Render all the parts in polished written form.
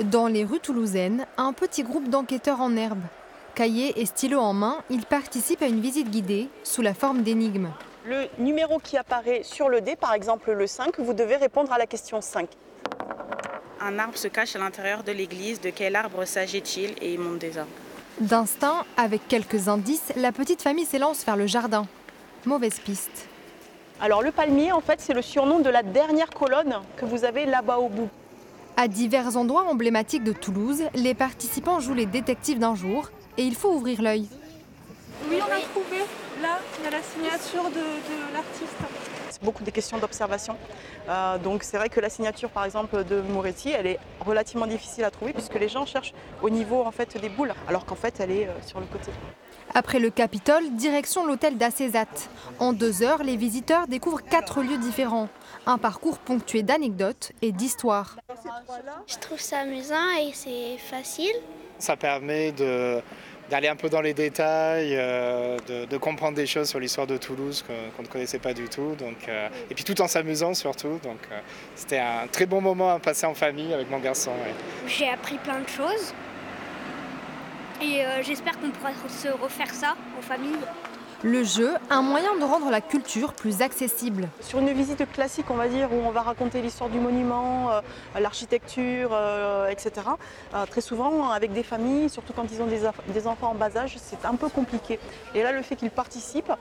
Dans les rues toulousaines, un petit groupe d'enquêteurs en herbe. Cahiers et stylos en main, ils participent à une visite guidée sous la forme d'énigmes. Le numéro qui apparaît sur le dé, par exemple le 5, vous devez répondre à la question 5. Un arbre se cache à l'intérieur de l'église. De quel arbre s'agit-il? Et il monte des arbres. D'instinct, avec quelques indices, la petite famille s'élance vers le jardin. Mauvaise piste. Alors le palmier, en fait, c'est le surnom de la dernière colonne que vous avez là-bas au bout. À divers endroits emblématiques de Toulouse, les participants jouent les détectives d'un jour et il faut ouvrir l'œil. Oui, on a trouvé. Là, il y a la signature de l'artiste. C'est beaucoup des questions d'observation. Donc c'est vrai que la signature, par exemple, de Moretti, elle est relativement difficile à trouver puisque les gens cherchent au niveau en fait, des boules, alors qu'en fait, elle est sur le côté. Après le Capitole, direction l'hôtel d'Acésat. En 2 heures, les visiteurs découvrent 4 lieux différents. Un parcours ponctué d'anecdotes et d'histoires. Je trouve ça amusant et c'est facile. Ça permet d'aller un peu dans les détails, de comprendre des choses sur l'histoire de Toulouse qu'on ne connaissait pas du tout. Et puis tout en s'amusant surtout. C'était un très bon moment à passer en famille avec mon garçon. Ouais. J'ai appris plein de choses et j'espère qu'on pourra se refaire ça en famille. Le jeu, un moyen de rendre la culture plus accessible. Sur une visite classique, on va dire, où on va raconter l'histoire du monument, l'architecture, etc. Très souvent, avec des familles, surtout quand ils ont des enfants en bas âge, c'est un peu compliqué. Et là, le fait qu'ils participent,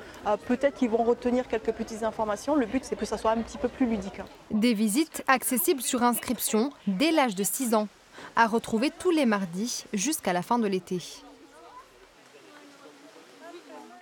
peut-être qu'ils vont retenir quelques petites informations. Le but, c'est que ça soit un petit peu plus ludique. Des visites accessibles sur inscription dès l'âge de 6 ans. À retrouver tous les mardis jusqu'à la fin de l'été.